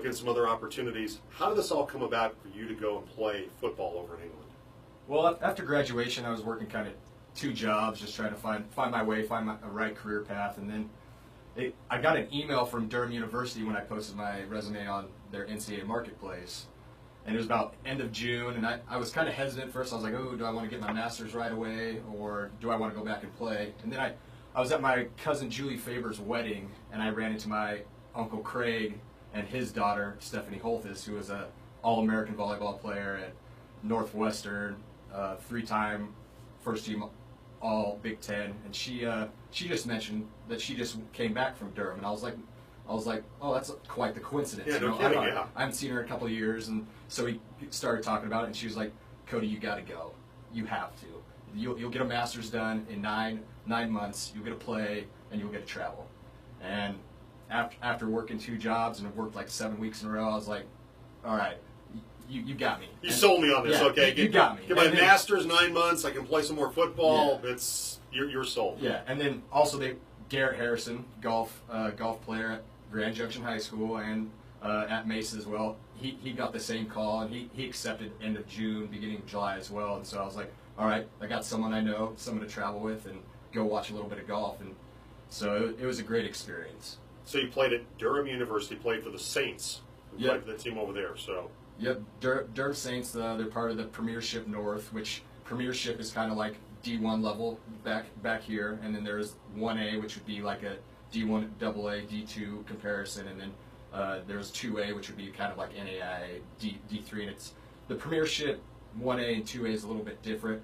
looking at some other opportunities. How did this all come about for you to go and play football over in England? Well, after graduation, I was working kind of 2 jobs, just trying to find my way, find a right career path, and then I got an email from Durham University when I posted my resume on their NCAA marketplace, and it was about end of June, and I was kind of hesitant first. I was like, oh, do I want to get my master's right away, or do I want to go back and play? And then I was at my cousin Julie Faber's wedding, and I ran into my Uncle Craig and his daughter, Stephanie Holthus, who was a All-American volleyball player at Northwestern, 3-time first-team All Big Ten, and she just mentioned that she just came back from Durham, and I was like, oh, that's quite the coincidence. Yeah, no kidding, yeah. I haven't seen her in a couple of years, and so we started talking about it, and she was like, Cody, you got to go. You have to. You'll get a master's done in nine months. You'll get to play, and you'll get to travel. And after working 2 jobs and I've worked like 7 weeks in a row, I was like, all right, you got me. You sold me on this, yeah, okay? You got me. Get my master's, 9 months. I can play some more football. Yeah. You're sold. Yeah, and then also Garrett Harrison, golf player at Grand Junction High School and at Mesa as well. He got the same call, and he accepted end of June, beginning of July as well. And so I was like, all right, I got someone I know, someone to travel with, and go watch a little bit of golf. And so it was a great experience. So you played at Durham University, played for the Saints, played for the team over there. So. Yep, Durham Saints, they're part of the Premiership North, which Premiership is kind of like D1 level back here, and then there's 1A, which would be like a D1 AA, D2 comparison, and then there's 2A, which would be kind of like NAIA, D3, and it's the Premiership 1A and 2A is a little bit different.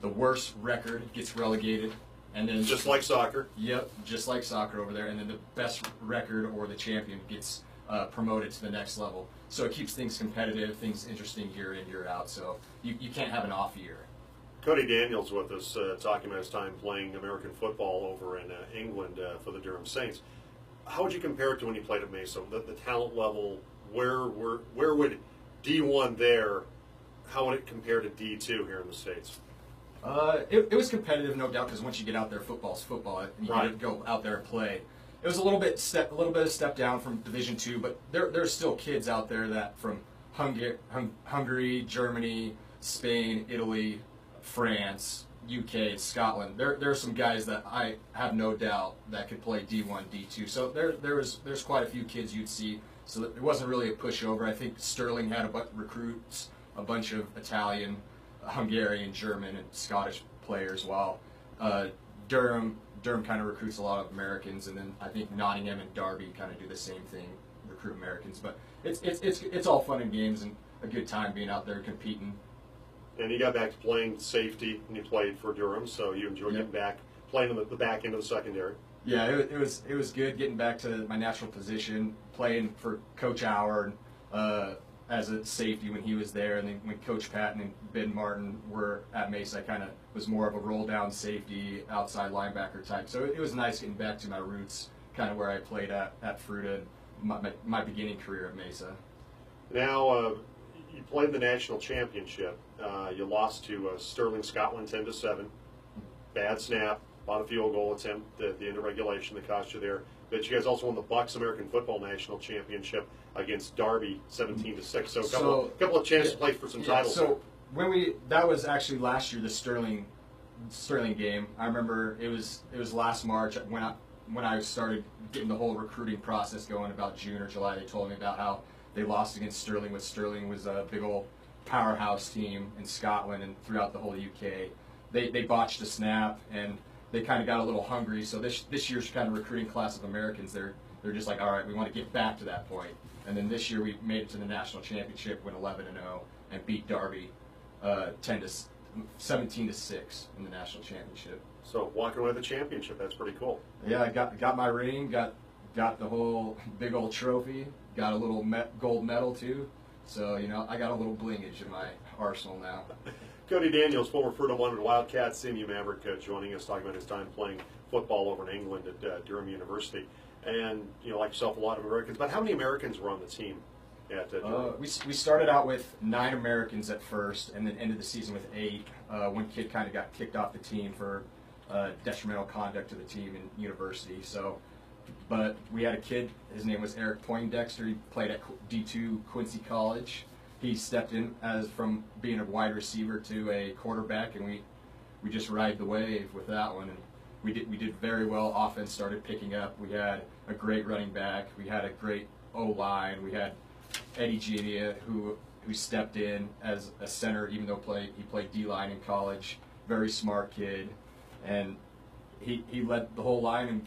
The worst record gets relegated, and then just like soccer. Yep, just like soccer over there, and then the best record or the champion gets promoted to the next level. So it keeps things competitive, things interesting year in, year out. So you can't have an off year. Cody Daniels with us, talking about his time playing American football over in England for the Durham Saints. How would you compare it to when you played at Mesa? The talent level, where would D1 there, how would it compare to D2 here in the States? It was competitive, no doubt, because once you get out there, football's football, and you right. go out there and play. It was a little bit of step down from Division II, but there's still kids out there that from Hungary, Germany, Spain, Italy, France, UK, Scotland. There are some guys that I have no doubt that could play D1, D2. So there's quite a few kids you'd see. So it wasn't really a pushover. I think Sterling had recruits a bunch of Italian, Hungarian, German, and Scottish players, while Durham kind of recruits a lot of Americans, and then I think Nottingham and Derby kind of do the same thing, recruit Americans. But it's all fun and games and a good time being out there competing. And you got back to playing safety when you played for Durham, so you enjoyed getting back, playing on the back end of the secondary. Yeah, it was good getting back to my natural position, playing for Coach Auer as a safety when he was there, and then when Coach Patton and Ben Martin were at Mesa, I kind of was more of a roll-down safety, outside linebacker type. So it was nice getting back to my roots, kind of where I played at Fruita, my beginning career at Mesa. Now, you played the national championship. You lost to Sterling, Scotland, 10-7. Bad snap, on a field goal attempt at the end of regulation that cost you there. But you guys also won the Bucks American Football National Championship against Derby, 17-6. So a couple of chances to play for some titles. So that was actually last year, the Sterling game. I remember it was last March when I started getting the whole recruiting process going, about June or July. They told me about how they lost against Sterling, which Sterling was a big old powerhouse team in Scotland and throughout the whole UK. They botched a snap, and they kind of got a little hungry. So this year's kind of recruiting class of Americans, they're just like, all right, we want to get back to that point. And then this year we made it to the national championship, went 11-0, and beat Derby 17-6 in the national championship. So walking away with the championship, that's pretty cool. Yeah, I got my ring, got the whole big old trophy, got a little gold medal too. So I got a little blingage in my arsenal now. Cody Daniels, former Fruita 1 Wildcat senior Maverick, joining us, talking about his time playing football over in England at Durham University. And, like yourself, a lot of Americans. But how many Americans were on the team at Durham? We started out with 9 Americans at first, and then ended the season with 8. One kid kind of got kicked off the team for detrimental conduct to the team in university. So But we had a kid, his name was Eric Poindexter. He played at D2 Quincy College. He stepped in as from being a wide receiver to a quarterback, and we just ride the wave with that one. And we did very well. Offense started picking up. We had a great running back. We had a great O-line. We had Eddie Gia, who stepped in as a center, even though he played D-line in college. Very smart kid, and he led the whole line and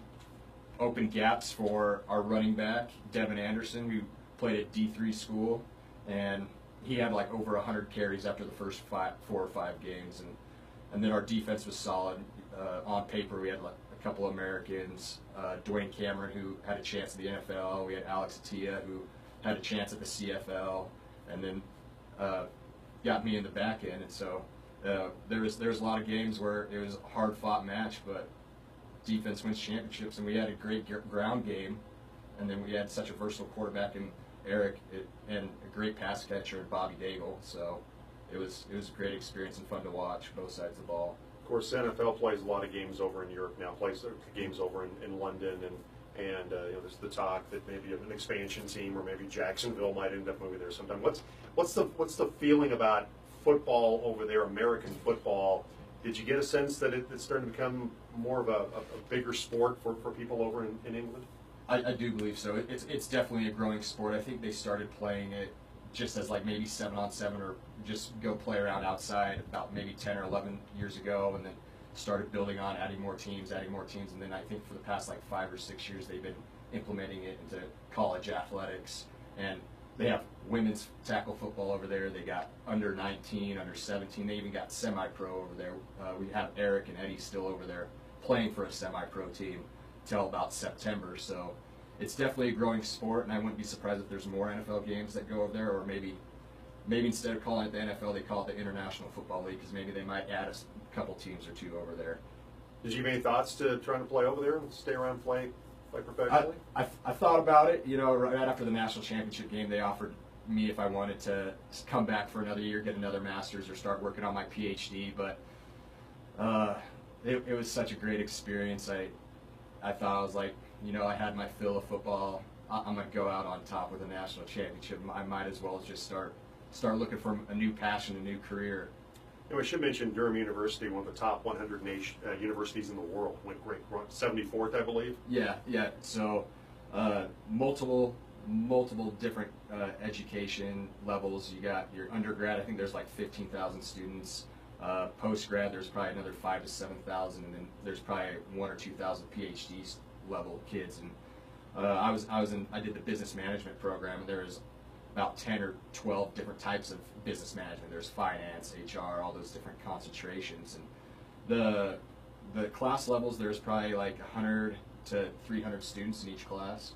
opened gaps for our running back, Devin Anderson, who played at D3 school, and he had like over 100 carries after the first 4 or 5 games, and then our defense was solid. On paper, we had like a couple Americans, Dwayne Cameron, who had a chance at the NFL. We had Alex Atia, who had a chance at the CFL, and then got me in the back end. And so there was a lot of games where it was a hard-fought match, but defense wins championships, and we had a great ground game, and then we had such a versatile quarterback in Eric and a great pass catcher in Bobby Daigle. So it was a great experience and fun to watch both sides of the ball. Of course, the NFL plays a lot of games over in Europe now. Plays games over in London, and you know, there's the talk that maybe an expansion team or maybe Jacksonville might end up moving there sometime. What's the feeling about football over there, American football? Did you get a sense that it's starting to become more of a bigger sport for people over in England? I do believe so. It's definitely a growing sport. I think they started playing it just as like maybe 7-on-7 or just go play around outside about maybe 10 or 11 years ago, and then started building on adding more teams, and then I think for the past like 5 or 6 years they've been implementing it into college athletics, and they have women's tackle football over there. They got under 19, under 17. They even got semi-pro over there. We have Eric and Eddie still over there playing for a semi-pro team till about September. So it's definitely a growing sport, and I wouldn't be surprised if there's more NFL games that go over there, or maybe instead of calling it the NFL, they call it the International Football League, because maybe they might add a couple teams or two over there. Did you have any thoughts to trying to play over there and stay around and play professionally? I thought about it. You know, right after the national championship game, they offered me if I wanted to come back for another year, get another master's, or start working on my PhD. But it was such a great experience. I thought, I was like, you know, I had my fill of football. I'm going to go out on top with a national championship. I might as well just start looking for a new passion, a new career. You know, I should mention Durham University, one of the top 100 universities in the world. Went great, 74th, I believe. Yeah. So multiple different education levels. You got your undergrad. I think there's like 15,000 students. Post-grad, there's probably another 5,000 to 7,000, and then there's probably 1,000 or 2,000 PhD level kids. And I did the business management program, and there was about 10 or 12 different types of business management. There's finance, HR, all those different concentrations. And the class levels, there's probably like 100 to 300 students in each class.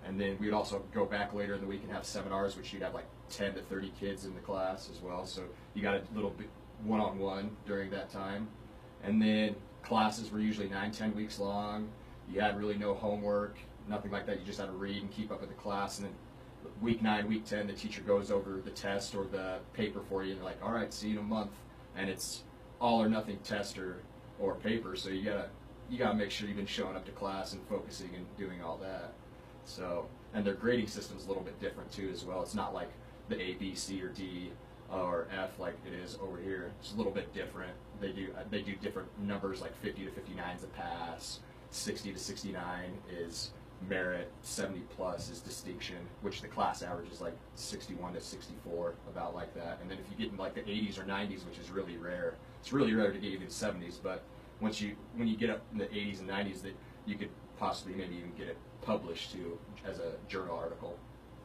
And then we'd also go back later in the week and have seminars, which you'd have like 10 to 30 kids in the class as well. So you got a little bit one-on-one during that time. And then classes were usually 9-10 weeks long. You had really no homework, nothing like that. You just had to read and keep up with the class. And then week 9, week 10, the teacher goes over the test or the paper for you, and they're like, all right, see you in a month. And it's all or nothing test or paper, so you gotta make sure you've been showing up to class and focusing and doing all that. So, and their grading system's a little bit different too as well. It's not like the A, B, C, or D or F like it is over here. It's a little bit different. They do different numbers, like 50 to 59 is a pass, 60 to 69 is merit, 70 plus is distinction, which the class average is like 61 to 64, about like that. And then if you get in like the 80s or 90s, which is really rare, it's really rare to get even 70s, but when you get up in the 80s and 90s, that you could possibly maybe even get it published too as a journal article.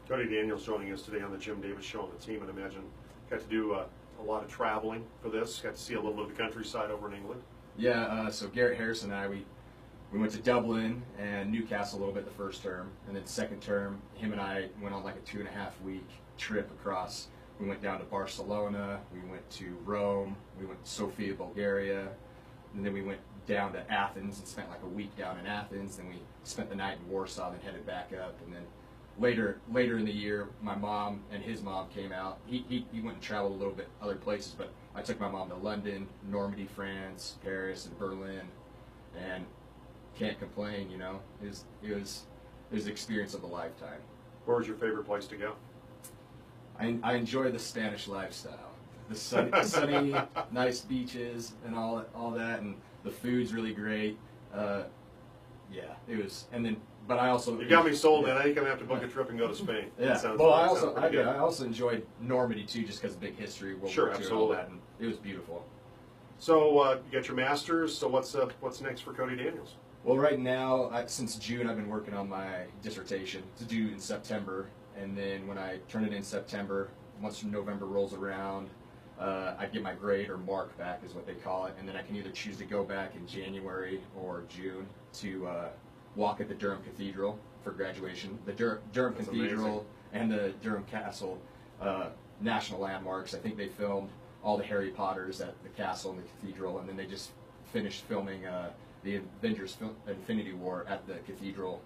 Cody Daniels joining us today on the Jim Davis Show on the team, and imagine got to do a lot of traveling for this. Got to see a little bit of the countryside over in England. Yeah, so Garrett Harris and I, we went to Dublin and Newcastle a little bit the first term, and then second term, him and I went on like a 2.5-week trip across. We went down to Barcelona, we went to Rome, we went to Sofia, Bulgaria, and then we went down to Athens and spent like a week down in Athens. Then we spent the night in Warsaw, then headed back up, and then later in the year, my mom and his mom came out. He went and traveled a little bit other places, but I took my mom to London, Normandy, France, Paris, and Berlin, and can't complain. You know, it was the experience of a lifetime. Where was your favorite place to go? I enjoy the Spanish lifestyle, the sunny, nice beaches and all that, and the food's really great. Yeah, it was, and then. But I also You got me sold, man. I think I'm gonna have to book a trip and go to Spain. Yeah. Sounds, Well, I I also enjoyed Normandy too, just because of big history, World Sure, War II, and all absolutely. that, and it was beautiful. So you got your masters. So what's next for Cody Daniels? Well, right now, since June, I've been working on my dissertation to do in September, and then when I turn it in September, once November rolls around, I get my grade or mark back, is what they call it, and then I can either choose to go back in January or June to walk at the Durham Cathedral for graduation. The Durham That's Cathedral and the Durham Castle, national landmarks. I think they filmed all the Harry Potters at the castle and the cathedral, and then they just finished filming the Avengers Infinity War at the cathedral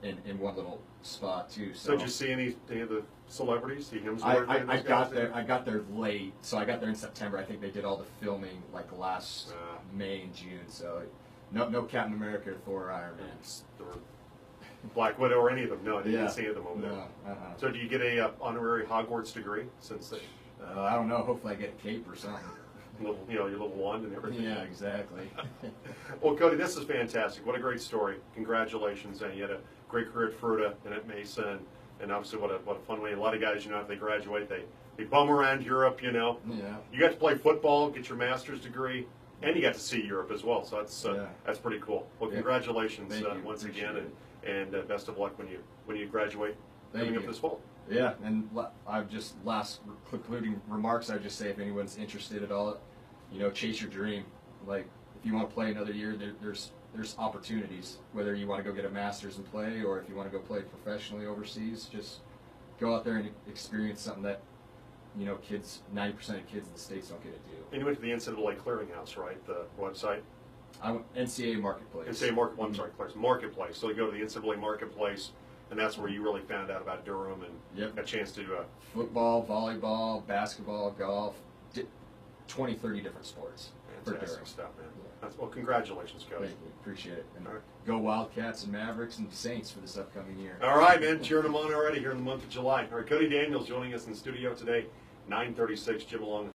in one little spot too. So did you see any of the celebrities? See Hemsworth? I got there late, so I got there in September. I think they did all the filming like last May and June. So no Captain America, Thor, or Iron Man. Or Black Widow or any of them? No, I didn't see any of them over there. No. So do you get a honorary Hogwarts degree since they? I don't know. Hopefully, I get a cape or something. Your little wand and everything. Yeah, exactly. Well, Cody, this is fantastic. What a great story. Congratulations. You had a great career at Fruita and at Mesa, and obviously what a fun way. A lot of guys, if they graduate, they bum around Europe, Yeah. You got to play football, get your master's degree, and you got to see Europe as well. So that's pretty cool. Well, congratulations once again, and best of luck when you graduate coming up this fall. Yeah, and I've just last concluding remarks. I would just say if anyone's interested at all, chase your dream. Like if you want to play another year, there's opportunities. Whether you want to go get a master's and play, or if you want to go play professionally overseas, just go out there and experience something that 90% of kids in the States don't get to do. And you went to the NCAA Clearinghouse, right? The website. I went NCAA Marketplace. Marketplace. So you go to the NCAA Marketplace, and that's where you really found out about Durham and got a chance to football, volleyball, basketball, golf, 20, 30 different sports. Fantastic stuff, man. Well, congratulations, Cody. Thank you. Appreciate it. And go Wildcats and Mavericks and Saints for this upcoming year. All right, man. Cheering them on already here in the month of July. All right, Cody Daniels joining us in the studio today, 9:36. Jim along with